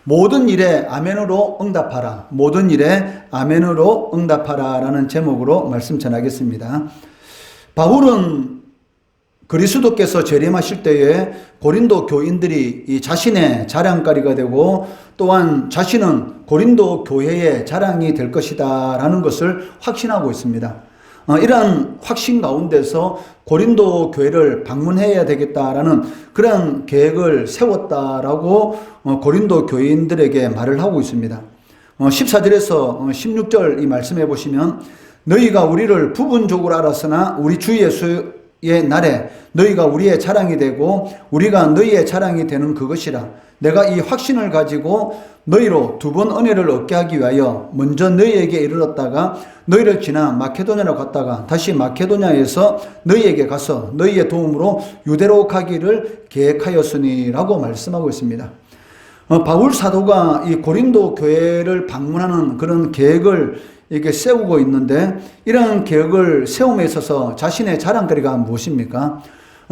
모든 일에 아멘으로 응답하라. 모든 일에 아멘으로 응답하라 라는 제목으로 말씀 전하겠습니다. 바울은 그리스도께서 재림하실 때에 고린도 교인들이 이 자신의 자랑거리가 되고 또한 자신은 고린도 교회의 자랑이 될 것이다 라는 것을 확신하고 있습니다. 이러한 확신 가운데서 고린도 교회를 방문해야 되겠다라는 그런 계획을 세웠다라고 고린도 교인들에게 말을 하고 있습니다. 14절에서 16절 이 말씀해 보시면 너희가 우리를 부분적으로 알았으나 우리 주 예수의 날에 너희가 우리의 자랑이 되고 우리가 너희의 자랑이 되는 그것이라. 내가 이 확신을 가지고 너희로 두 번 은혜를 얻게 하기 위하여 먼저 너희에게 이르렀다가 너희를 지나 마케도냐로 갔다가 다시 마케도냐에서 너희에게 가서 너희의 도움으로 유대로 가기를 계획하였으니라고 말씀하고 있습니다. 바울 사도가 이 고린도 교회를 방문하는 그런 계획을 이렇게 세우고 있는데 이런 계획을 세움에 있어서 자신의 자랑거리가 무엇입니까?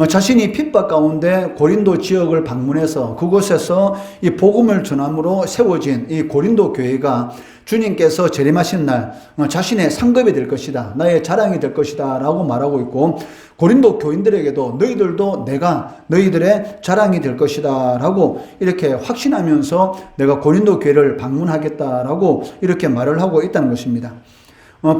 자신이 핍박 가운데 고린도 지역을 방문해서 그곳에서 이 복음을 전함으로 세워진 이 고린도 교회가 주님께서 재림하신 날 자신의 상급이 될 것이다. 나의 자랑이 될 것이다 라고 말하고 있고 고린도 교인들에게도 너희들도 내가 너희들의 자랑이 될 것이다 라고 이렇게 확신하면서 내가 고린도 교회를 방문하겠다라고 이렇게 말을 하고 있다는 것입니다.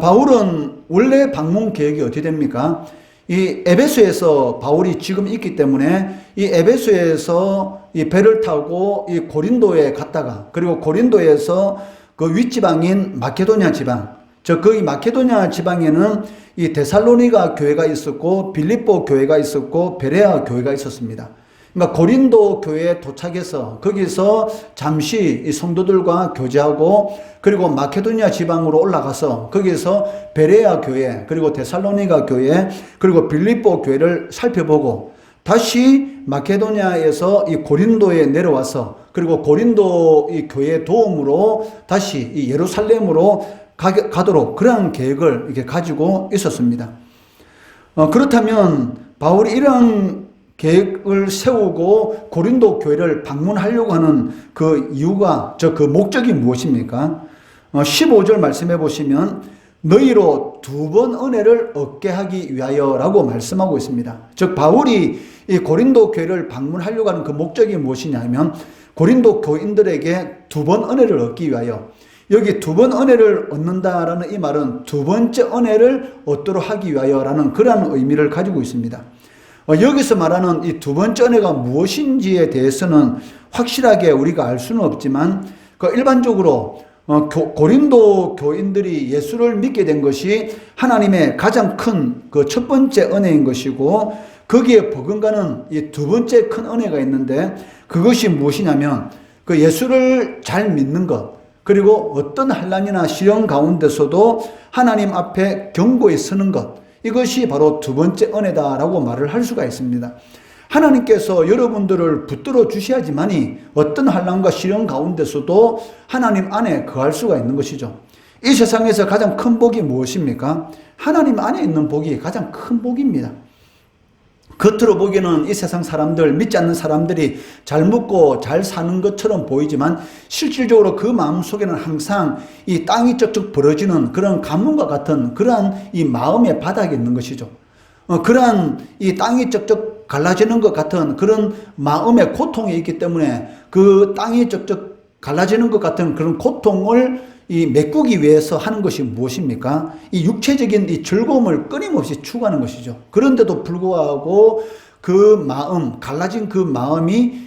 바울은 원래 방문 계획이 어떻게 됩니까? 이 에베소에서 바울이 지금 있기 때문에 이 에베소에서 이 배를 타고 이 고린도에 갔다가 그리고 고린도에서 그 윗지방인 마케도냐 지방, 그 마케도냐 지방에는 이 데살로니가 교회가 있었고 빌립보 교회가 있었고 베레아 교회가 있었습니다. 그러니까 고린도 교회에 도착해서 거기서 잠시 이 성도들과 교제하고 그리고 마케도니아 지방으로 올라가서 거기서 베레아 교회 그리고 데살로니가 교회 그리고 빌립보 교회를 살펴보고 다시 마케도니아에서 이 고린도에 내려와서 그리고 고린도 이 교회 도움으로 다시 이 예루살렘으로 가도록 그런 계획을 이렇게 가지고 있었습니다. 그렇다면 바울이 이런 계획을 세우고 고린도 교회를 방문하려고 하는 그 이유가 그 목적이 무엇입니까? 15절 말씀해 보시면 너희로 두 번 은혜를 얻게 하기 위하여 라고 말씀하고 있습니다. 즉 바울이 이 고린도 교회를 방문하려고 하는 그 목적이 무엇이냐면 고린도 교인들에게 두 번 은혜를 얻기 위하여 여기 두 번 은혜를 얻는다라는 이 말은 두 번째 은혜를 얻도록 하기 위하여라는 그런 의미를 가지고 있습니다. 여기서 말하는 이 두 번째 은혜가 무엇인지에 대해서는 확실하게 우리가 알 수는 없지만 일반적으로 고린도 교인들이 예수를 믿게 된 것이 하나님의 가장 큰 그 첫 번째 은혜인 것이고 거기에 버금가는 이 두 번째 큰 은혜가 있는데 그것이 무엇이냐면 그 예수를 잘 믿는 것 그리고 어떤 환난이나 시련 가운데서도 하나님 앞에 견고히 서는 것 이것이 바로 두 번째 은혜다라고 말을 할 수가 있습니다. 하나님께서 여러분들을 붙들어 주셔야지만이 어떤 환난과 시련 가운데서도 하나님 안에 거할 수가 있는 것이죠. 이 세상에서 가장 큰 복이 무엇입니까? 하나님 안에 있는 복이 가장 큰 복입니다. 겉으로 보기에는 이 세상 사람들, 믿지 않는 사람들이 잘 먹고 잘 사는 것처럼 보이지만 실질적으로 그 마음속에는 항상 이 땅이 쩍쩍 벌어지는 그런 가뭄과 같은 그러한 이 마음의 바닥이 있는 것이죠. 그러한 이 땅이 쩍쩍 갈라지는 것 같은 그런 마음의 고통이 있기 때문에 그 땅이 쩍쩍 갈라지는 것 같은 그런 고통을 이 메꾸기 위해서 하는 것이 무엇입니까? 이 육체적인 이 즐거움을 끊임없이 추구하는 것이죠. 그런데도 불구하고 그 마음, 갈라진 그 마음이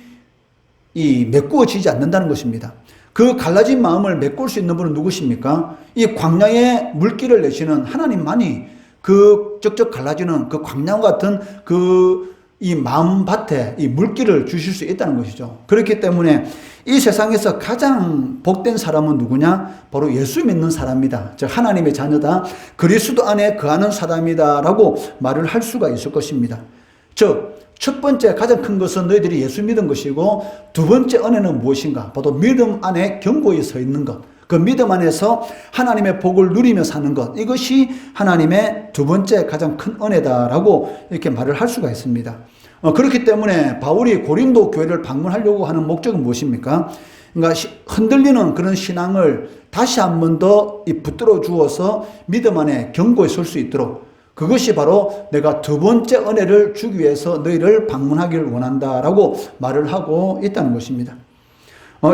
이 메꾸어지지 않는다는 것입니다. 그 갈라진 마음을 메꿀 수 있는 분은 누구십니까? 이 광야에 물길을 내시는 하나님만이 그 쩍쩍 갈라지는 그 광야와 같은 이 마음밭에 이 물기를 주실 수 있다는 것이죠. 그렇기 때문에 이 세상에서 가장 복된 사람은 누구냐? 바로 예수 믿는 사람이다. 즉 하나님의 자녀다. 그리스도 안에 거하는 사람이다 라고 말을 할 수가 있을 것입니다. 즉 첫 번째 가장 큰 것은 너희들이 예수 믿은 것이고 두 번째 은혜는 무엇인가? 바로 믿음 안에 견고히 서 있는 것. 그 믿음 안에서 하나님의 복을 누리며 사는 것. 이것이 하나님의 두 번째 가장 큰 은혜다라고 이렇게 말을 할 수가 있습니다. 그렇기 때문에 바울이 고린도 교회를 방문하려고 하는 목적은 무엇입니까? 그러니까 흔들리는 그런 신앙을 다시 한 번 더 붙들어 주어서 믿음 안에 견고히 설 수 있도록, 그것이 바로 내가 두 번째 은혜를 주기 위해서 너희를 방문하기를 원한다라고 말을 하고 있다는 것입니다.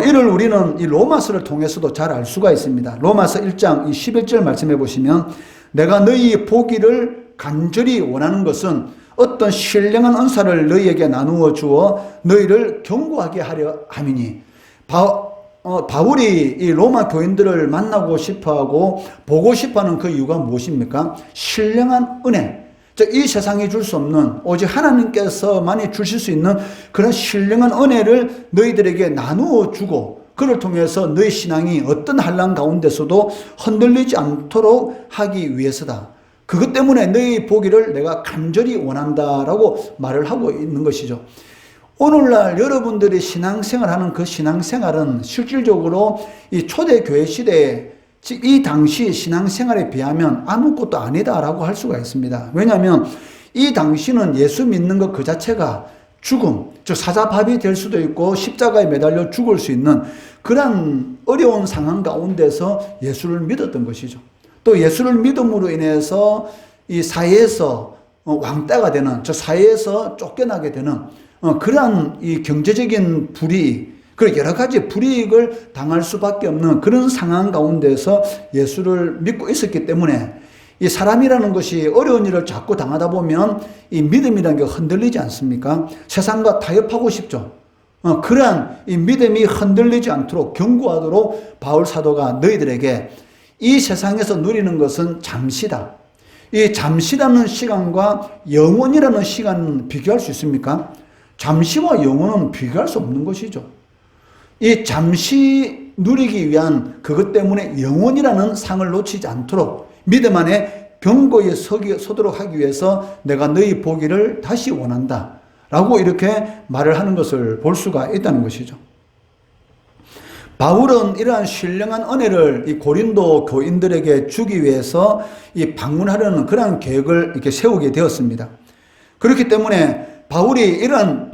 이를 우리는 이 로마서를 통해서도 잘 알 수가 있습니다. 로마서 1장 11절 말씀해 보시면, 내가 너희 보기를 간절히 원하는 것은 어떤 신령한 은사를 너희에게 나누어 주어 너희를 견고하게 하려 함이니. 바울이 이 로마 교인들을 만나고 싶어하고 보고 싶어하는 그 이유가 무엇입니까? 신령한 은혜, 즉 이 세상이 줄 수 없는, 오직 하나님께서만이 주실 수 있는 그런 신령한 은혜를 너희들에게 나누어 주고, 그를 통해서 너희 신앙이 어떤 환난 가운데서도 흔들리지 않도록 하기 위해서다. 그것 때문에 너희 보기를 내가 간절히 원한다라고 말을 하고 있는 것이죠. 오늘날 여러분들이 신앙생활하는 그 신앙생활은 실질적으로 이 초대교회 시대에, 즉 이 당시 신앙생활에 비하면 아무것도 아니다라고 할 수가 있습니다. 왜냐하면 이 당시는 예수 믿는 것 그 자체가 죽음, 즉 사자밥이 될 수도 있고 십자가에 매달려 죽을 수 있는 그런 어려운 상황 가운데서 예수를 믿었던 것이죠. 또 예수를 믿음으로 인해서 이 사회에서 왕따가 되는, 저 사회에서 쫓겨나게 되는 그러한 이 경제적인 불이익, 그리고 여러 가지 불이익을 당할 수밖에 없는 그런 상황 가운데서 예수를 믿고 있었기 때문에, 이 사람이라는 것이 어려운 일을 자꾸 당하다 보면 이 믿음이라는 게 흔들리지 않습니까? 세상과 타협하고 싶죠. 그러한 이 믿음이 흔들리지 않도록 견고하도록 바울 사도가 너희들에게 이 세상에서 누리는 것은 잠시다. 이 잠시라는 시간과 영원이라는 시간은 비교할 수 있습니까? 잠시와 영원은 비교할 수 없는 것이죠. 이 잠시 누리기 위한 그것 때문에 영원이라는 상을 놓치지 않도록 믿음 안에 견고히 서도록 하기 위해서 내가 너희 보기를 다시 원한다 라고 이렇게 말을 하는 것을 볼 수가 있다는 것이죠. 바울은 이러한 신령한 은혜를 이 고린도 교인들에게 주기 위해서 이 방문하려는 그러한 계획을 이렇게 세우게 되었습니다. 그렇기 때문에 바울이 이러한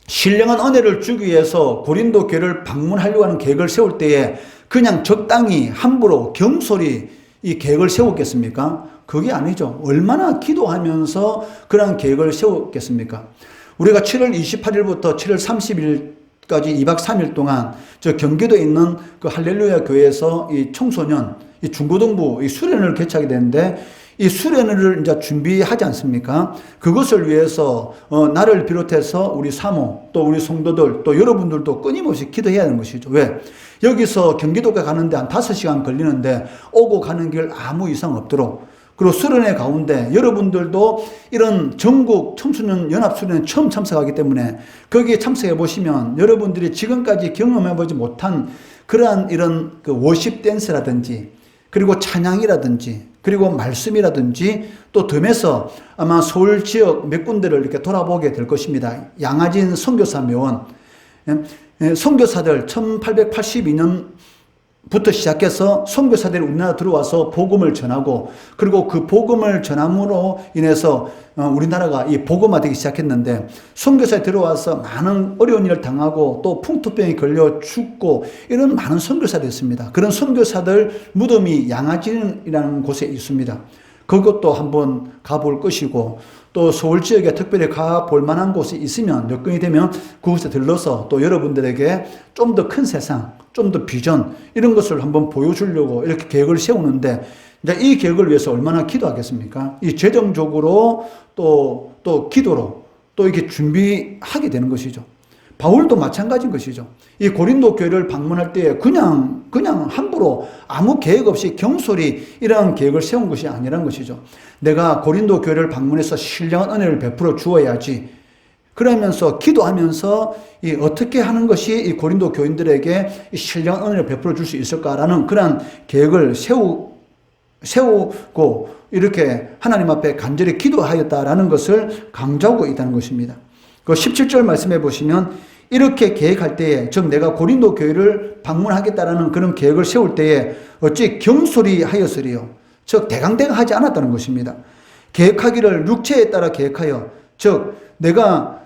신령한 은혜를 주기 위해서 고린도 교회를 방문하려고 하는 계획을 세울 때에 그냥 적당히 함부로 겸손히 이 계획을 세웠겠습니까? 그게 아니죠. 얼마나 기도하면서 그런 계획을 세웠겠습니까? 우리가 7월 28일부터 7월 30일까지 2박 3일 동안 저 경기도에 있는 그 할렐루야 교회에서 이 청소년, 이 중고등부 이 수련회를 개최하게 되는데, 이 수련회를 이제 준비하지 않습니까? 그것을 위해서 나를 비롯해서 우리 사모, 또 우리 성도들, 또 여러분들도 끊임없이 기도해야 하는 것이죠. 왜? 여기서 경기도에 가는데 한 5시간 걸리는데 오고 가는 길 아무 이상 없도록, 그리고 수련회 가운데 여러분들도 이런 전국 청소년 연합 수련회 처음 참석하기 때문에 거기에 참석해 보시면 여러분들이 지금까지 경험해 보지 못한 그러한 이런 그 워십 댄스라든지, 그리고 찬양이라든지, 그리고 말씀이라든지, 또 덤에서 아마 서울 지역 몇 군데를 이렇게 돌아보게 될 것입니다. 양아진 선교사 묘원, 선교사들 1882년부터 시작해서 선교사들이 우리나라 들어와서 복음을 전하고, 그리고 그 복음을 전함으로 인해서 우리나라가 이 복음화되기 시작했는데, 선교사에 들어와서 많은 어려운 일을 당하고 또 풍토병에 걸려 죽고 이런 많은 선교사들이 있습니다. 그런 선교사들 무덤이 양아진이라는 곳에 있습니다. 그것도 한번 가볼 것이고, 또 서울 지역에 특별히 가볼 만한 곳이 있으면 여건이 되면 그곳에 들러서 또 여러분들에게 좀 더 큰 세상, 좀 더 비전 이런 것을 한번 보여주려고 이렇게 계획을 세우는데, 이제 이 계획을 위해서 얼마나 기도하겠습니까? 이 재정적으로 또 기도로 또 이렇게 준비하게 되는 것이죠. 바울도 마찬가지인 것이죠. 이 고린도 교회를 방문할 때 그냥 함부로 아무 계획 없이 경솔히 이러한 계획을 세운 것이 아니란 것이죠. 내가 고린도 교회를 방문해서 신령한 은혜를 베풀어 주어야지, 그러면서 기도하면서 어떻게 하는 것이 이 고린도 교인들에게 이 신령한 은혜를 베풀어 줄 수 있을까라는 그런 계획을 세우고 이렇게 하나님 앞에 간절히 기도하였다라는 것을 강조하고 있다는 것입니다. 그 17절 말씀해 보시면, 이렇게 계획할 때에, 즉 내가 고린도 교회를 방문하겠다라는 그런 계획을 세울 때에 어찌 경솔히 하였으리요, 즉 대강대강 하지 않았다는 것입니다. 계획하기를 육체에 따라 계획하여, 즉 내가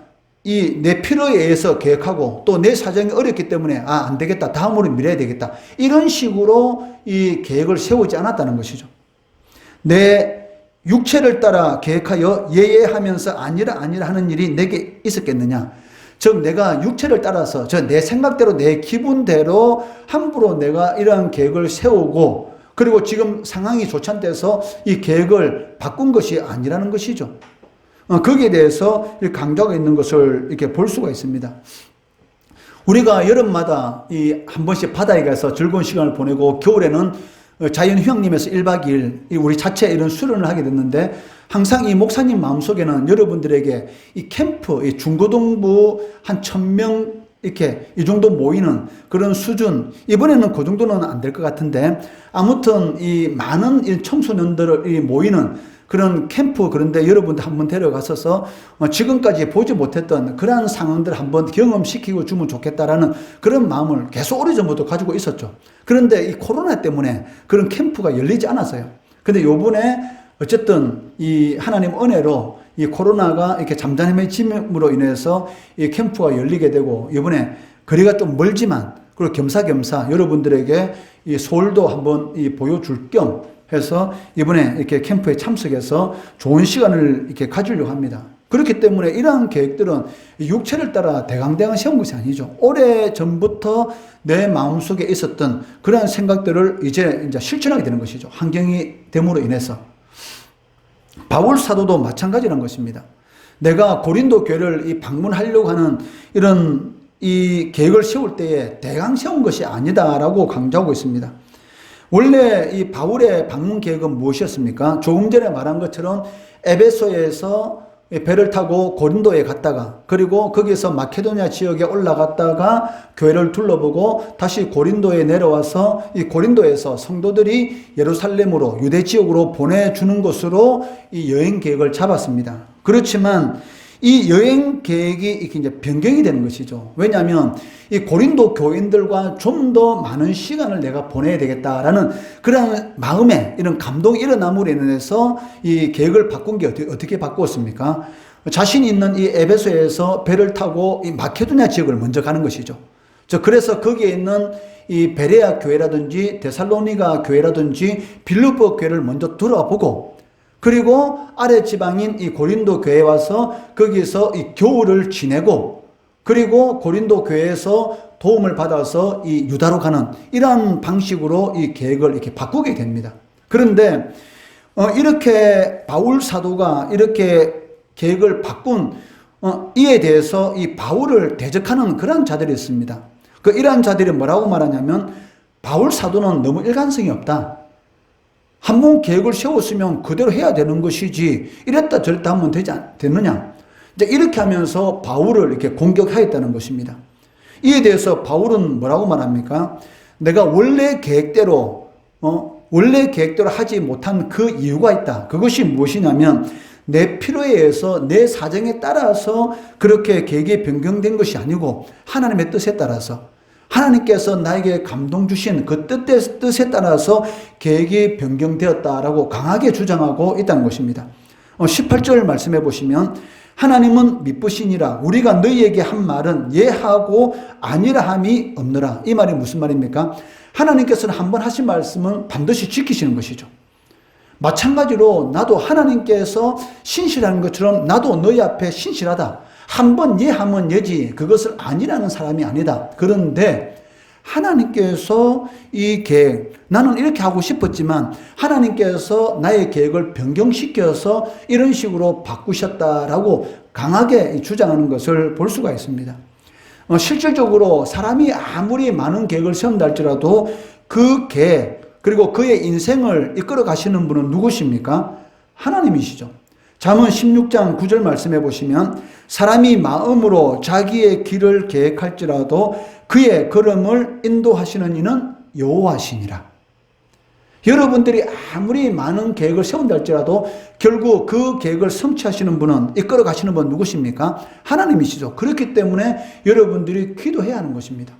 이 내 필요에 의해서 계획하고 또 내 사정이 어렵기 때문에 안 되겠다. 다음으로 미뤄야 되겠다. 이런 식으로 이 계획을 세우지 않았다는 것이죠. 내 육체를 따라 계획하여 예예하면서 아니라 하는 일이 내게 있었겠느냐. 즉 내가 육체를 따라서 내 생각대로 내 기분대로 함부로 내가 이러한 계획을 세우고 그리고 지금 상황이 좋지 않대서 이 계획을 바꾼 것이 아니라는 것이죠. 거기에 대해서 강조가 있는 것을 이렇게 볼 수가 있습니다. 우리가 여름마다 한 번씩 바다에 가서 즐거운 시간을 보내고 겨울에는 자연휴양림에서 1박 2일 우리 자체 이런 수련을 하게 됐는데 항상 이 목사님 마음속에는 여러분들에게 이 캠프, 이 중고등부 한 1000명 이렇게 이 정도 모이는 그런 수준, 이번에는 그 정도는 안 될 것 같은데 아무튼 이 많은 이 청소년들이 모이는 그런 캠프, 그런데 여러분들 한번 데려가셔서 지금까지 보지 못했던 그러한 상황들을 한번 경험시키고 주면 좋겠다라는 그런 마음을 계속 오래전부터 가지고 있었죠. 그런데 이 코로나 때문에 그런 캠프가 열리지 않았어요. 근데 요번에 어쨌든 이 하나님 은혜로 이 코로나가 이렇게 잠잠해짐으로 인해서 이 캠프가 열리게 되고 이번에 거리가 좀 멀지만 그리고 겸사겸사 여러분들에게 이 서울도 한번 보여줄 겸 해서 이번에 이렇게 캠프에 참석해서 좋은 시간을 이렇게 가지려고 합니다. 그렇기 때문에 이러한 계획들은 육체를 따라 대강대강 세운 것이 아니죠. 오래 전부터 내 마음속에 있었던 그러한 생각들을 이제 실천하게 되는 것이죠. 환경이 됨으로 인해서. 바울 사도도 마찬가지라는 것입니다. 내가 고린도 교회를 방문하려고 하는 이런 이 계획을 세울 때에 대강 세운 것이 아니다라고 강조하고 있습니다. 원래 이 바울의 방문 계획은 무엇이었습니까? 조금 전에 말한 것처럼 에베소에서 배를 타고 고린도에 갔다가 그리고 거기서 마케도니아 지역에 올라갔다가 교회를 둘러보고 다시 고린도에 내려와서 이 고린도에서 성도들이 예루살렘으로 유대 지역으로 보내주는 것으로 이 여행 계획을 잡았습니다. 그렇지만 이 여행 계획이 이제 변경이 되는 것이죠. 왜냐하면 이 고린도 교인들과 좀 더 많은 시간을 내가 보내야 되겠다라는 그런 마음에 이런 감동이 일어남으로 인해서 이 계획을 바꾼 게 어떻게 바꾸었습니까? 자신이 있는 이 에베소에서 배를 타고 이 마케도니아 지역을 먼저 가는 것이죠. 그래서 거기에 있는 이 베레아 교회라든지 데살로니가 교회라든지 빌립보 교회를 먼저 돌아보고 그리고 아래 지방인 이 고린도 교회에 와서 거기서 이 겨울을 지내고 그리고 고린도 교회에서 도움을 받아서 이 유다로 가는 이러한 방식으로 이 계획을 이렇게 바꾸게 됩니다. 그런데 이렇게 바울 사도가 이렇게 계획을 바꾼 이에 대해서 이 바울을 대적하는 그런 자들이 있습니다. 이러한 자들이 뭐라고 말하냐면 바울 사도는 너무 일관성이 없다. 한번 계획을 세웠으면 그대로 해야 되는 것이지 이랬다 저랬다 하면 되느냐. 이제 이렇게 하면서 바울을 이렇게 공격하였다는 것입니다. 이에 대해서 바울은 뭐라고 말합니까? 내가 원래 계획대로 하지 못한 그 이유가 있다. 그것이 무엇이냐면 내 필요에 의해서 내 사정에 따라서 그렇게 계획이 변경된 것이 아니고 하나님의 뜻에 따라서 하나님께서 나에게 감동 주신 그 뜻에 따라서 계획이 변경되었다라고 강하게 주장하고 있다는 것입니다. 18절 말씀해 보시면 하나님은 미쁘시니라 우리가 너희에게 한 말은 예하고 아니라 함이 없느라. 이 말이 무슨 말입니까? 하나님께서는 한번 하신 말씀은 반드시 지키시는 것이죠. 마찬가지로 나도 하나님께서 신실한 것처럼 나도 너희 앞에 신실하다. 한번 예하면 예지 그것을 아니라는 사람이 아니다. 그런데 하나님께서 이 계획, 나는 이렇게 하고 싶었지만 하나님께서 나의 계획을 변경시켜서 이런 식으로 바꾸셨다라고 강하게 주장하는 것을 볼 수가 있습니다. 실질적으로 사람이 아무리 많은 계획을 세운다 할지라도 그 계획 그리고 그의 인생을 이끌어 가시는 분은 누구십니까? 하나님이시죠. 잠언 16장 9절 말씀해 보시면 사람이 마음으로 자기의 길을 계획할지라도 그의 걸음을 인도하시는 이는 여호와시니라. 여러분들이 아무리 많은 계획을 세운다 할지라도 결국 그 계획을 성취하시는 분은 이끌어 가시는 분은 누구십니까? 하나님이시죠. 그렇기 때문에 여러분들이 기도해야 하는 것입니다.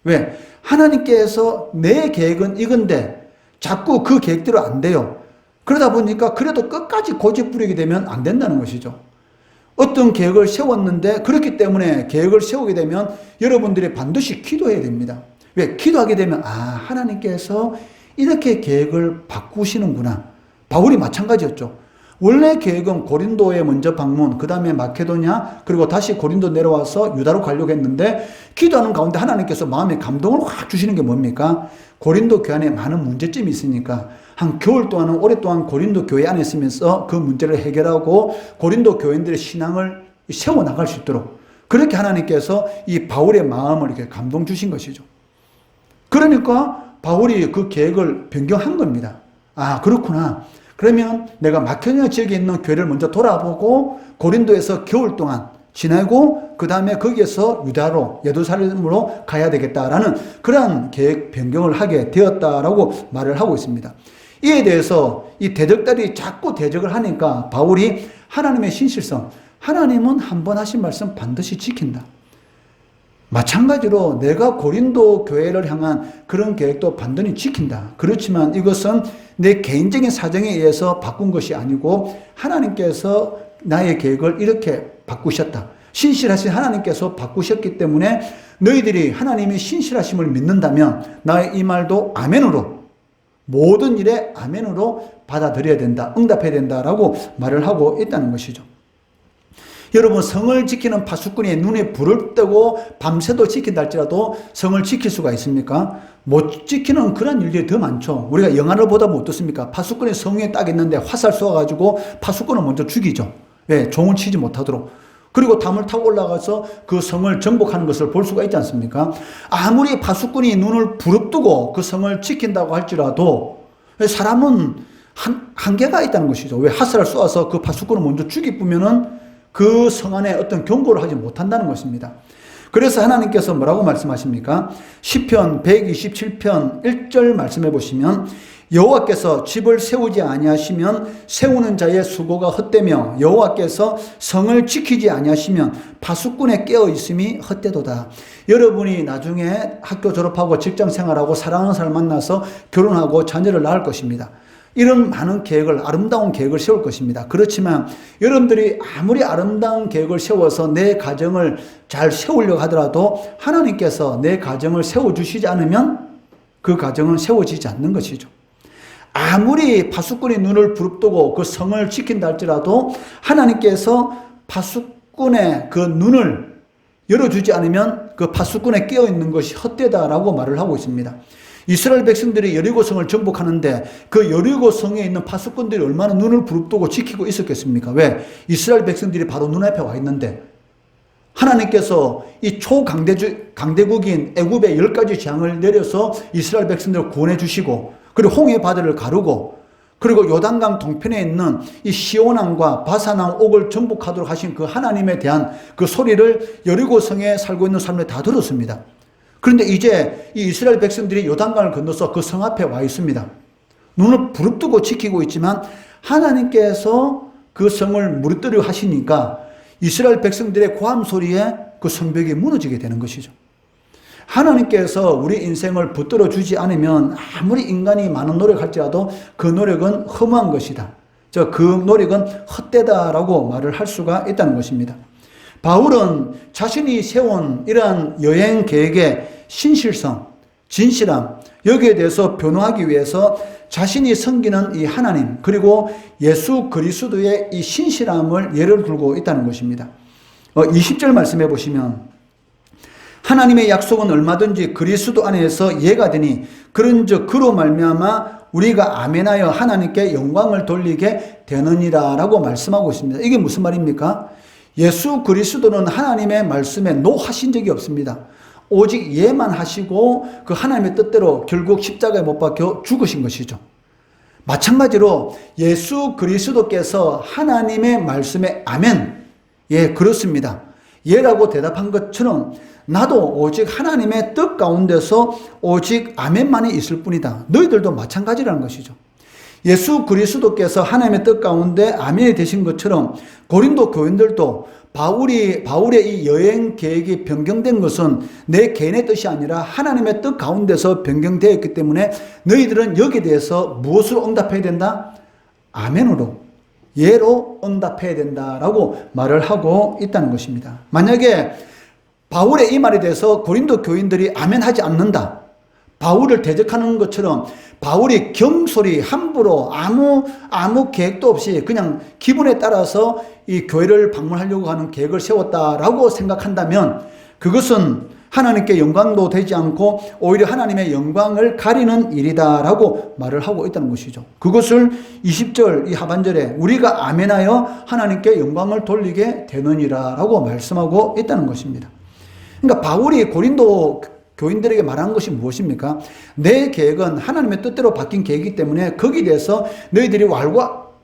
왜? 하나님께서 내 계획은 이건데 자꾸 그 계획대로 안 돼요. 그러다 보니까 그래도 끝까지 고집 부리게 되면 안 된다는 것이죠. 어떤 계획을 세웠는데 그렇기 때문에 계획을 세우게 되면 여러분들이 반드시 기도해야 됩니다. 왜? 기도하게 되면 하나님께서 이렇게 계획을 바꾸시는구나. 바울이 마찬가지였죠. 원래 계획은 고린도에 먼저 방문, 그 다음에 마케도냐, 그리고 다시 고린도 내려와서 유다로 가려고 했는데 기도하는 가운데 하나님께서 마음에 감동을 확 주시는 게 뭡니까? 고린도 교회 안에 많은 문제점이 있으니까 한 겨울 동안은 오랫동안 고린도 교회 안에 있으면서 그 문제를 해결하고 고린도 교인들의 신앙을 세워나갈 수 있도록 그렇게 하나님께서 이 바울의 마음을 이렇게 감동 주신 것이죠. 그러니까 바울이 그 계획을 변경한 겁니다. 그렇구나. 그러면 내가 마케도냐 지역에 있는 교회를 먼저 돌아보고 고린도에서 겨울 동안 지내고 그 다음에 거기에서 유다로 예루살렘으로 가야 되겠다라는 그러한 계획 변경을 하게 되었다라고 말을 하고 있습니다. 이에 대해서 이 대적들이 자꾸 대적을 하니까 바울이 하나님의 신실성, 하나님은 한 번 하신 말씀 반드시 지킨다. 마찬가지로 내가 고린도 교회를 향한 그런 계획도 반드시 지킨다. 그렇지만 이것은 내 개인적인 사정에 의해서 바꾼 것이 아니고 하나님께서 나의 계획을 이렇게 바꾸셨다. 신실하신 하나님께서 바꾸셨기 때문에 너희들이 하나님의 신실하심을 믿는다면 나의 이 말도 아멘으로 모든 일에 아멘으로 받아들여야 된다. 응답해야 된다라고 말을 하고 있다는 것이죠. 여러분, 성을 지키는 파수꾼이 눈에 불을 뜨고 밤새도 지킨다 할지라도 성을 지킬 수가 있습니까? 못 지키는 그런 일들이 더 많죠. 우리가 영화를 보다 보면 어떻습니까? 파수꾼이 성에 딱 있는데 화살 쏘아가지고 파수꾼을 먼저 죽이죠. 왜? 종을 치지 못하도록. 그리고 담을 타고 올라가서 그 성을 정복하는 것을 볼 수가 있지 않습니까? 아무리 파수꾼이 눈을 부릅뜨고 그 성을 지킨다고 할지라도 사람은 한계가 있다는 것이죠. 왜? 화살을 쏘아서 그 파수꾼을 먼저 죽이면은 그 성 안에 어떤 경고를 하지 못한다는 것입니다. 그래서 하나님께서 뭐라고 말씀하십니까? 시편 127편 1절 말씀해 보시면 여호와께서 집을 세우지 아니하시면 세우는 자의 수고가 헛되며 여호와께서 성을 지키지 아니하시면 파수꾼에 깨어 있음이 헛되도다. 여러분이 나중에 학교 졸업하고 직장 생활하고 사랑하는 사람 만나서 결혼하고 자녀를 낳을 것입니다. 이런 많은 계획을, 아름다운 계획을 세울 것입니다. 그렇지만 여러분들이 아무리 아름다운 계획을 세워서 내 가정을 잘 세우려고 하더라도 하나님께서 내 가정을 세워주시지 않으면 그 가정은 세워지지 않는 것이죠. 아무리 파수꾼이 눈을 부릅뜨고 그 성을 지킨다 할지라도 하나님께서 파수꾼의 그 눈을 열어주지 않으면 그 파수꾼에 깨어있는 것이 헛되다라고 말을 하고 있습니다. 이스라엘 백성들이 여리고성을 정복하는데 그 여리고성에 있는 파수꾼들이 얼마나 눈을 부릅뜨고 지키고 있었겠습니까? 왜? 이스라엘 백성들이 바로 눈앞에 와 있는데 하나님께서 이 초강대국인 애굽의 10가지 재앙을 내려서 이스라엘 백성들을 구원해 주시고 그리고 홍해 바다를 가르고 그리고 요단강 동편에 있는 이 시온왕과 바사왕 옥을 정복하도록 하신 그 하나님에 대한 그 소리를 여리고성에 살고 있는 사람들이 다 들었습니다. 그런데 이제 이 이스라엘 백성들이 요단강을 건너서 그 성 앞에 와 있습니다. 눈을 부릅뜨고 지키고 있지만 하나님께서 그 성을 무너뜨리려 하시니까 이스라엘 백성들의 고함 소리에 그 성벽이 무너지게 되는 것이죠. 하나님께서 우리 인생을 붙들어 주지 않으면 아무리 인간이 많은 노력할지라도 그 노력은 허무한 것이다. 그 노력은 헛되다라고 말을 할 수가 있다는 것입니다. 바울은 자신이 세운 이러한 여행 계획의 신실성, 진실함, 여기에 대해서 변호하기 위해서 자신이 섬기는 이 하나님, 그리고 예수 그리스도의 이 신실함을 예를 들고 있다는 것입니다. 20절 말씀해 보시면 하나님의 약속은 얼마든지 그리스도 안에서 예가 되니 그런즉 그로 말미암아 우리가 아멘하여 하나님께 영광을 돌리게 되느니라 라고 말씀하고 있습니다. 이게 무슨 말입니까? 예수 그리스도는 하나님의 말씀에 노하신 적이 없습니다. 오직 예만 하시고 그 하나님의 뜻대로 결국 십자가에 못 박혀 죽으신 것이죠. 마찬가지로 예수 그리스도께서 하나님의 말씀에 아멘, 예 그렇습니다, 예라고 대답한 것처럼 나도 오직 하나님의 뜻 가운데서 오직 아멘만이 있을 뿐이다. 너희들도 마찬가지라는 것이죠. 예수 그리스도께서 하나님의 뜻 가운데 아멘이 되신 것처럼 고린도 교인들도 바울의 이 여행 계획이 변경된 것은 내 개인의 뜻이 아니라 하나님의 뜻 가운데서 변경되어 있기 때문에 너희들은 여기에 대해서 무엇으로 응답해야 된다? 아멘으로. 예로 응답해야 된다라고 말을 하고 있다는 것입니다. 만약에 바울의 이 말에 대해서 고린도 교인들이 아멘하지 않는다, 바울을 대적하는 것처럼 바울이 경솔히 함부로 아무 계획도 없이 그냥 기분에 따라서 이 교회를 방문하려고 하는 계획을 세웠다라고 생각한다면 그것은 하나님께 영광도 되지 않고 오히려 하나님의 영광을 가리는 일이다라고 말을 하고 있다는 것이죠. 그것을 20절 이 하반절에 우리가 아멘하여 하나님께 영광을 돌리게 되느니라라고 말씀하고 있다는 것입니다. 그러니까 바울이 고린도 교인들에게 말한 것이 무엇입니까? 내 계획은 하나님의 뜻대로 바뀐 계획이기 때문에 거기에 대해서 너희들이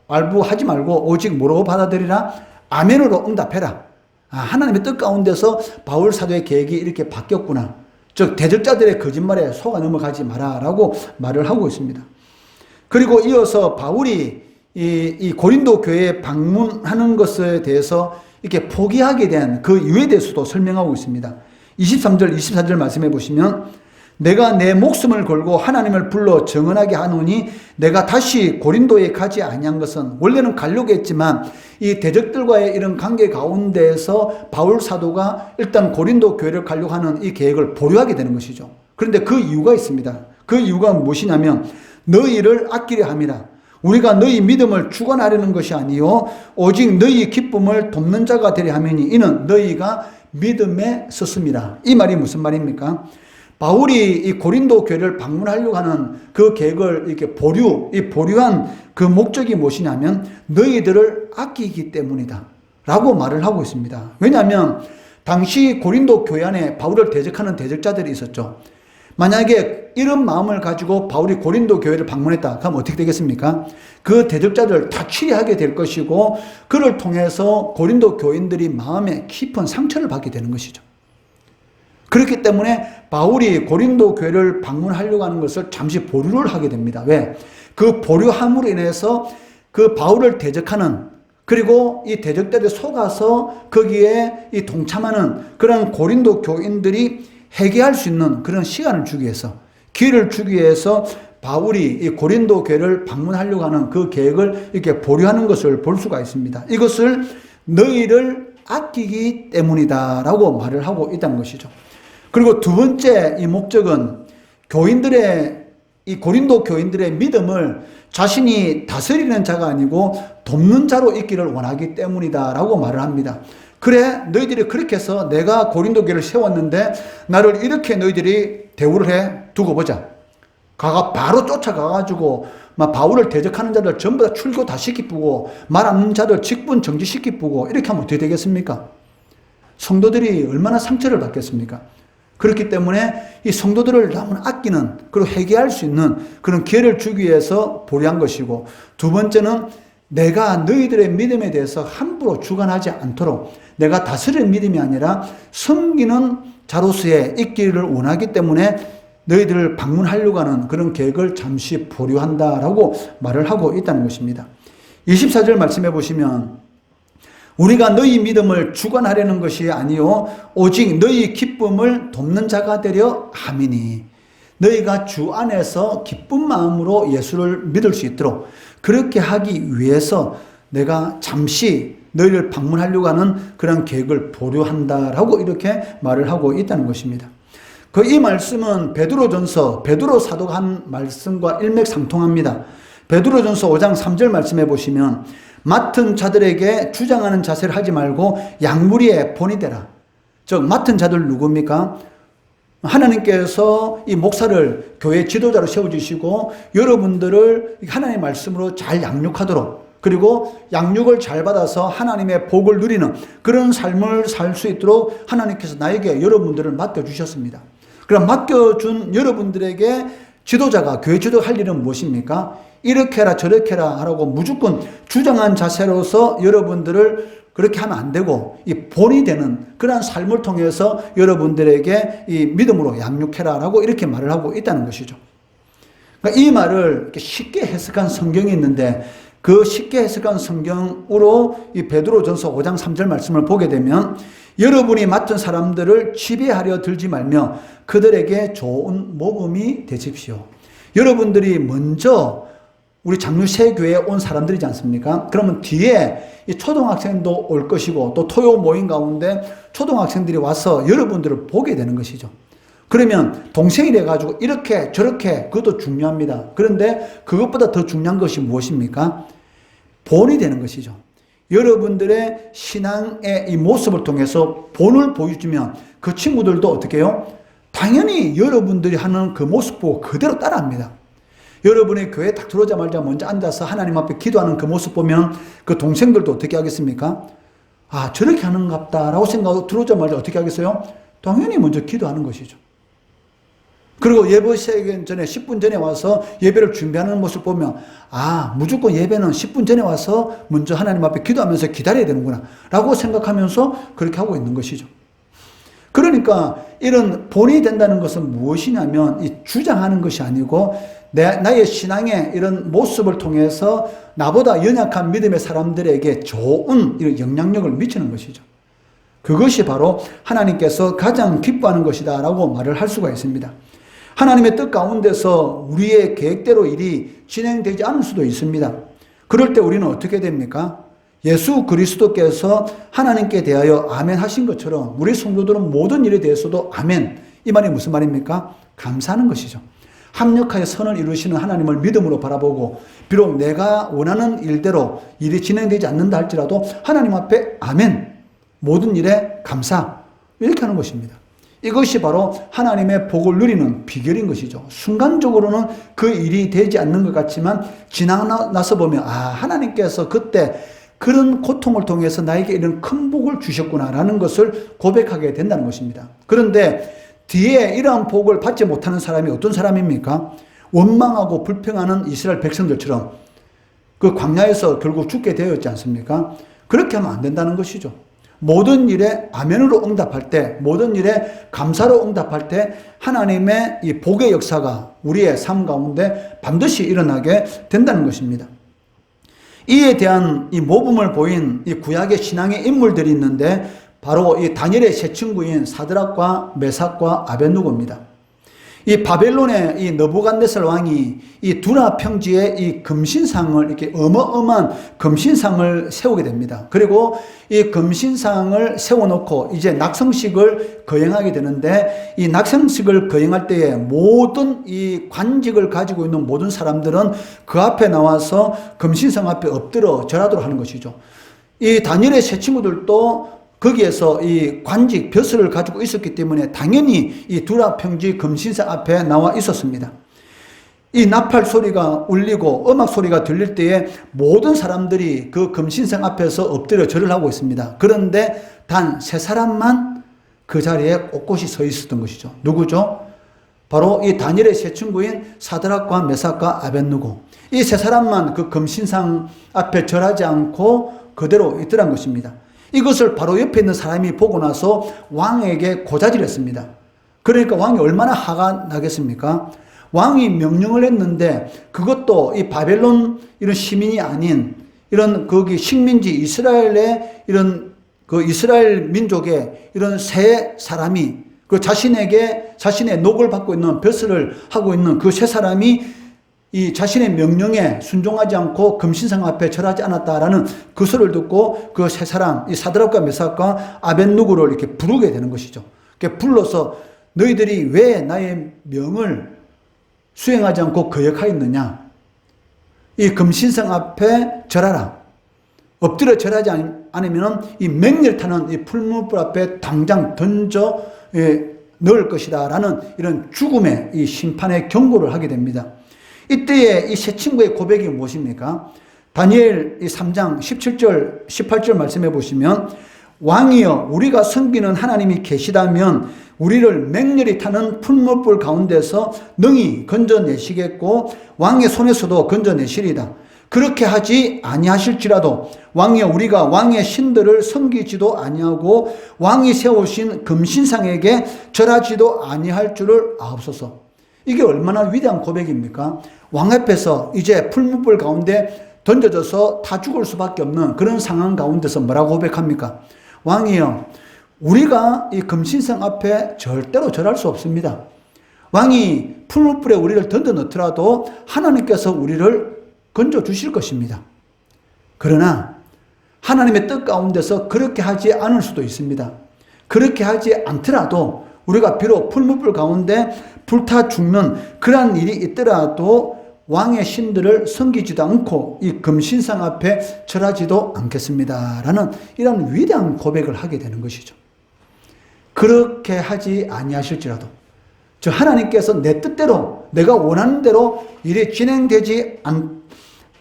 왈부하지 말고 오직 뭐라고 받아들이라? 아멘으로 응답해라. 하나님의 뜻 가운데서 바울 사도의 계획이 이렇게 바뀌었구나. 즉 대적자들의 거짓말에 속아 넘어가지 마라 라고 말을 하고 있습니다. 그리고 이어서 바울이 이 고린도 교회에 방문하는 것에 대해서 이렇게 포기하게 된 그 이유에 대해서도 설명하고 있습니다. 23절 24절 말씀해 보시면 내가 내 목숨을 걸고 하나님을 불러 정언하게 하노니 내가 다시 고린도에 가지 아니한 것은 원래는 가려고 했지만 이 대적들과의 이런 관계 가운데에서 바울 사도가 일단 고린도 교회를 가려고 하는 이 계획을 보류하게 되는 것이죠. 그런데 그 이유가 있습니다. 그 이유가 무엇이냐면 너희를 아끼려 함이라. 우리가 너희 믿음을 주관하려는 것이 아니요 오직 너희 기쁨을 돕는 자가 되려 함이니 이는 너희가 믿음에 섰습니다. 이 말이 무슨 말입니까? 바울이 이 고린도 교회를 방문하려고 하는 그 계획을 이렇게 보류한 그 목적이 무엇이냐면 너희들을 아끼기 때문이다 라고 말을 하고 있습니다. 왜냐하면 당시 고린도 교회 안에 바울을 대적하는 대적자들이 있었죠. 만약에 이런 마음을 가지고 바울이 고린도 교회를 방문했다 그럼 어떻게 되겠습니까? 그 대적자들을 다 치리하게 될 것이고 그를 통해서 고린도 교인들이 마음에 깊은 상처를 받게 되는 것이죠. 그렇기 때문에 바울이 고린도 교회를 방문하려고 하는 것을 잠시 보류를 하게 됩니다. 왜? 그 보류함으로 인해서 그 바울을 대적하는 그리고 이 대적들에 속아서 거기에 이 동참하는 그런 고린도 교인들이 회개할 수 있는 그런 시간을 주기 위해서 기회를 주기 위해서 바울이 이 고린도 교회를 방문하려고 하는 그 계획을 이렇게 보류하는 것을 볼 수가 있습니다. 이것을 너희를 아끼기 때문이다라고 말을 하고 있다는 것이죠. 그리고 두 번째 이 목적은 이 고린도 교인들의 믿음을 자신이 다스리는 자가 아니고 돕는 자로 있기를 원하기 때문이다라고 말을 합니다. 그래 너희들이 그렇게 해서 내가 고린도 교회를 세웠는데 나를 이렇게 너희들이 대우를 해 두고 보자. 바로 쫓아가가지고 막 바울을 대적하는 자들 전부 다 출교 다 시키고 말 안 듣는 자들 직분 정지시키고 이렇게 하면 어떻게 되겠습니까? 성도들이 얼마나 상처를 받겠습니까? 그렇기 때문에 이 성도들을 너무 아끼는 그리고 회개할 수 있는 그런 기회를 주기 위해서 보류한 것이고 두 번째는 내가 너희들의 믿음에 대해서 함부로 주관하지 않도록 내가 다스리는 믿음이 아니라 섬기는 자로서의 있기를 원하기 때문에 너희들을 방문하려고 하는 그런 계획을 잠시 보류한다라고 말을 하고 있다는 것입니다. 24절 말씀해 보시면 우리가 너희 믿음을 주관하려는 것이 아니요 오직 너희 기쁨을 돕는 자가 되려 함이니 너희가 주 안에서 기쁜 마음으로 예수를 믿을 수 있도록 그렇게 하기 위해서 내가 잠시 너희를 방문하려고 하는 그런 계획을 보류한다라고 이렇게 말을 하고 있다는 것입니다. 이 말씀은 베드로 사도가 한 말씀과 일맥상통합니다. 베드로전서 5장 3절 말씀해 보시면 맡은 자들에게 주장하는 자세를 하지 말고 양무리의 본이 되라. 즉 맡은 자들 누굽니까? 하나님께서 이 목사를 교회 지도자로 세워주시고 여러분들을 하나님의 말씀으로 잘 양육하도록 그리고 양육을 잘 받아서 하나님의 복을 누리는 그런 삶을 살 수 있도록 하나님께서 나에게 여러분들을 맡겨주셨습니다. 그럼 맡겨준 여러분들에게 지도자가 교회 지도할 일은 무엇입니까? 이렇게 해라 저렇게 해라 하라고 무조건 주장한 자세로서 여러분들을 그렇게 하면 안 되고 이 본이 되는 그러한 삶을 통해서 여러분들에게 이 믿음으로 양육해라라고 이렇게 말을 하고 있다는 것이죠. 그러니까 이 말을 이렇게 쉽게 해석한 성경이 있는데 그 쉽게 해석한 성경으로 이 베드로전서 5장 3절 말씀을 보게 되면 여러분이 맡은 사람들을 지배하려 들지 말며 그들에게 좋은 모범이 되십시오. 여러분들이 먼저 우리 장류세교회에 온 사람들이지 않습니까? 그러면 뒤에 이 초등학생도 올 것이고 또 토요 모임 가운데 초등학생들이 와서 여러분들을 보게 되는 것이죠. 그러면 동생이래 가지고 이렇게 저렇게 그것도 중요합니다. 그런데 그것보다 더 중요한 것이 무엇입니까? 본이 되는 것이죠. 여러분들의 신앙의 이 모습을 통해서 본을 보여주면 그 친구들도 어떻게 해요? 당연히 여러분들이 하는 그 모습 보고 그대로 따라합니다. 여러분의 교회에 딱 들어오자마자 먼저 앉아서 하나님 앞에 기도하는 그 모습 보면 그 동생들도 어떻게 하겠습니까? 아, 저렇게 하는갑다 라고 생각하고 들어오자마자 어떻게 하겠어요? 당연히 먼저 기도하는 것이죠. 그리고 예배 시작 전에 10분 전에 와서 예배를 준비하는 모습 보면 아, 무조건 예배는 10분 전에 와서 먼저 하나님 앞에 기도하면서 기다려야 되는구나 라고 생각하면서 그렇게 하고 있는 것이죠. 그러니까 이런 본이 된다는 것은 무엇이냐면 이 주장하는 것이 아니고 나의 신앙의 이런 모습을 통해서 나보다 연약한 믿음의 사람들에게 좋은 이런 영향력을 미치는 것이죠. 그것이 바로 하나님께서 가장 기뻐하는 것이다 라고 말을 할 수가 있습니다. 하나님의 뜻 가운데서 우리의 계획대로 일이 진행되지 않을 수도 있습니다. 그럴 때 우리는 어떻게 됩니까? 예수 그리스도께서 하나님께 대하여 아멘 하신 것처럼 우리 성도들은 모든 일에 대해서도 아멘. 이 말이 무슨 말입니까? 감사하는 것이죠. 합력하여 선을 이루시는 하나님을 믿음으로 바라보고 비록 내가 원하는 일대로 일이 진행되지 않는다 할지라도 하나님 앞에 아멘. 모든 일에 감사. 이렇게 하는 것입니다. 이것이 바로 하나님의 복을 누리는 비결인 것이죠. 순간적으로는 그 일이 되지 않는 것 같지만 지나고 나서 보면 아, 하나님께서 그때 그런 고통을 통해서 나에게 이런 큰 복을 주셨구나라는 것을 고백하게 된다는 것입니다. 그런데 뒤에 이러한 복을 받지 못하는 사람이 어떤 사람입니까? 원망하고 불평하는 이스라엘 백성들처럼 그 광야에서 결국 죽게 되었지 않습니까? 그렇게 하면 안 된다는 것이죠. 모든 일에 아멘으로 응답할 때, 모든 일에 감사로 응답할 때 하나님의 이 복의 역사가 우리의 삶 가운데 반드시 일어나게 된다는 것입니다. 이에 대한 이 모범을 보인 이 구약의 신앙의 인물들이 있는데 바로 이 다니엘의 세 친구인 사드락과 메삭과 아벳느고입니다. 이 바벨론의 이 느부갓네살 왕이 이 두라 평지에 이 금신상을 이렇게 어마어마한 금신상을 세우게 됩니다. 그리고 이 금신상을 세워놓고 이제 낙성식을 거행하게 되는데 이 낙성식을 거행할 때에 모든 이 관직을 가지고 있는 모든 사람들은 그 앞에 나와서 금신상 앞에 엎드려 절하도록 하는 것이죠. 이 다니엘의 세 친구들도 거기에서 이 관직, 벼슬을 가지고 있었기 때문에 당연히 이 두라 평지 금신상 앞에 나와 있었습니다. 이 나팔 소리가 울리고 음악 소리가 들릴 때에 모든 사람들이 그 금신상 앞에서 엎드려 절을 하고 있습니다. 그런데 단 세 사람만 그 자리에 꼿꼿이 서 있었던 것이죠. 누구죠? 바로 이 다니엘의 세 친구인 사드락과 메삭과 아벳느고. 이 세 사람만 그 금신상 앞에 절하지 않고 그대로 있더란 것입니다. 이것을 바로 옆에 있는 사람이 보고 나서 왕에게 고자질을 했습니다. 그러니까 왕이 얼마나 화가 나겠습니까? 왕이 명령을 했는데 그것도 이 바벨론 이런 시민이 아닌 이런 거기 식민지 이스라엘의 이런 그 이스라엘 민족의 이런 세 사람이 그 자신의 녹을 받고 있는 벼슬을 하고 있는 그 세 사람이 이 자신의 명령에 순종하지 않고 금신상 앞에 절하지 않았다라는 그 소리를 듣고 그 세 사람, 이 사드락과 메삭과 아벳느고를 이렇게 부르게 되는 것이죠. 이렇게 불러서 너희들이 왜 나의 명을 수행하지 않고 거역하였느냐? 이 금신상 앞에 절하라. 엎드려 절하지 않으면 이 맹렬 타는 이 풀무불 앞에 당장 던져 넣을 것이다. 라는 이런 죽음의 이 심판의 경고를 하게 됩니다. 이때에 이 세 친구의 고백이 무엇입니까? 다니엘 3장 17절, 18절 말씀해 보시면 왕이여 우리가 섬기는 하나님이 계시다면 우리를 맹렬히 타는 풀무불 가운데서 능히 건져내시겠고 왕의 손에서도 건져내시리다. 그렇게 하지 아니하실지라도 왕이여 우리가 왕의 신들을 섬기지도 아니하고 왕이 세우신 금신상에게 절하지도 아니할 줄을 아옵소서. 이게 얼마나 위대한 고백입니까? 왕 앞에서 이제 풀무불 가운데 던져져서 다 죽을 수밖에 없는 그런 상황 가운데서 뭐라고 고백합니까? 왕이여 우리가 이 금신상 앞에 절대로 절할 수 없습니다. 왕이 풀무불에 우리를 던져 넣더라도 하나님께서 우리를 건져주실 것입니다. 그러나 하나님의 뜻 가운데서 그렇게 하지 않을 수도 있습니다. 그렇게 하지 않더라도 우리가 비록 풀무불 가운데 불타 죽는 그러한 일이 있더라도 왕의 신들을 섬기지도 않고 이 금신상 앞에 절하지도 않겠습니다. 라는 이런 위대한 고백을 하게 되는 것이죠. 그렇게 하지 아니하실지라도 저 하나님께서 내 뜻대로 내가 원하는 대로 일이 진행되지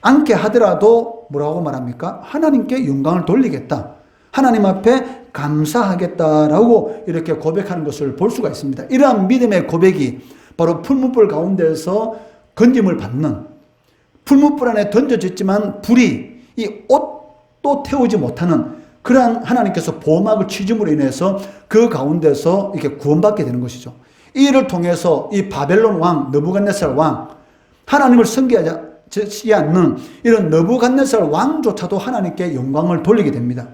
않게 하더라도 뭐라고 말합니까? 하나님께 영광을 돌리겠다. 하나님 앞에 감사하겠다라고 이렇게 고백하는 것을 볼 수가 있습니다. 이러한 믿음의 고백이 바로 풀무불 가운데서 건짐을 받는, 풀무불 안에 던져졌지만 불이 이 옷도 태우지 못하는 그러한 하나님께서 보호막을 치줌으로 인해서 그 가운데서 이렇게 구원받게 되는 것이죠. 이 일을 통해서 이 바벨론 왕 느부갓네살 왕, 하나님을 섬기지 않는 이런 느부갓네살 왕조차도 하나님께 영광을 돌리게 됩니다.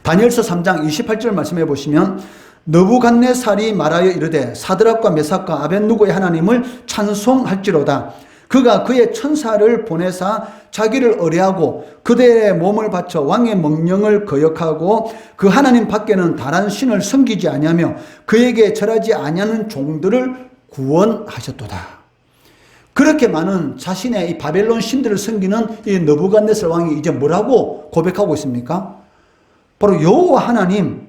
다니엘서 3장 28절 말씀해 보시면 느부갓네살이 말하여 이르되 사드락과 메삭과 아벳느고의 하나님을 찬송할지로다. 그가 그의 천사를 보내사 자기를 의뢰하고 그들의 몸을 바쳐 왕의 명령을 거역하고 그 하나님 밖에는 다른 신을 섬기지 아니하며 그에게 절하지 아니하는 종들을 구원하셨도다. 그렇게 많은 자신의 이 바벨론 신들을 섬기는 이 느부갓네살 왕이 이제 뭐라고 고백하고 있습니까? 바로 여호와 하나님을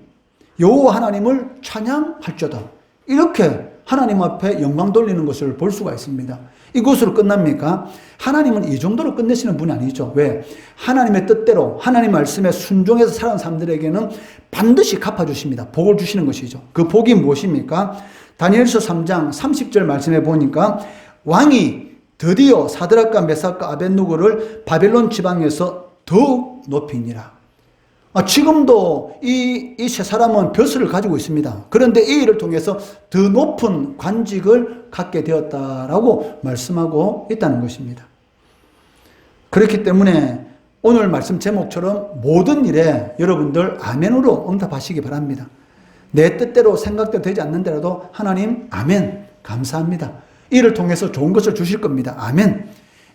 찬양할지어다. 이렇게 하나님 앞에 영광 돌리는 것을 볼 수가 있습니다. 이것으로 끝납니까? 하나님은 이 정도로 끝내시는 분이 아니죠. 왜? 하나님의 뜻대로 하나님 말씀에 순종해서 살아가는 사람들에게는 반드시 갚아주십니다. 복을 주시는 것이죠. 그 복이 무엇입니까? 다니엘서 3장 30절 말씀해 보니까 왕이 드디어 사드락과 메삭과 아벳느고를 바벨론 지방에서 더욱 높이니라. 지금도 이 세 사람은 벼슬을 가지고 있습니다. 그런데 이 일을 통해서 더 높은 관직을 갖게 되었다라고 말씀하고 있다는 것입니다. 그렇기 때문에 오늘 말씀 제목처럼 모든 일에 여러분들 아멘으로 응답하시기 바랍니다. 내 뜻대로 생각대로 되지 않는데라도 하나님 아멘 감사합니다. 이를 통해서 좋은 것을 주실 겁니다. 아멘.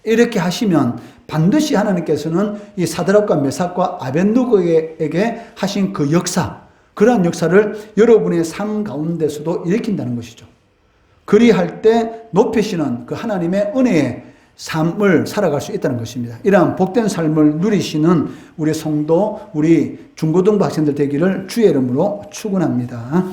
이렇게 하시면 반드시 하나님께서는 이 사드락과 메삭과 아벳느고에게 하신 그 역사, 그러한 역사를 여러분의 삶 가운데서도 일으킨다는 것이죠. 그리할 때 높이시는 그 하나님의 은혜의 삶을 살아갈 수 있다는 것입니다. 이러한 복된 삶을 누리시는 우리 성도, 우리 중고등부 학생들 되기를 주의 이름으로 축원합니다.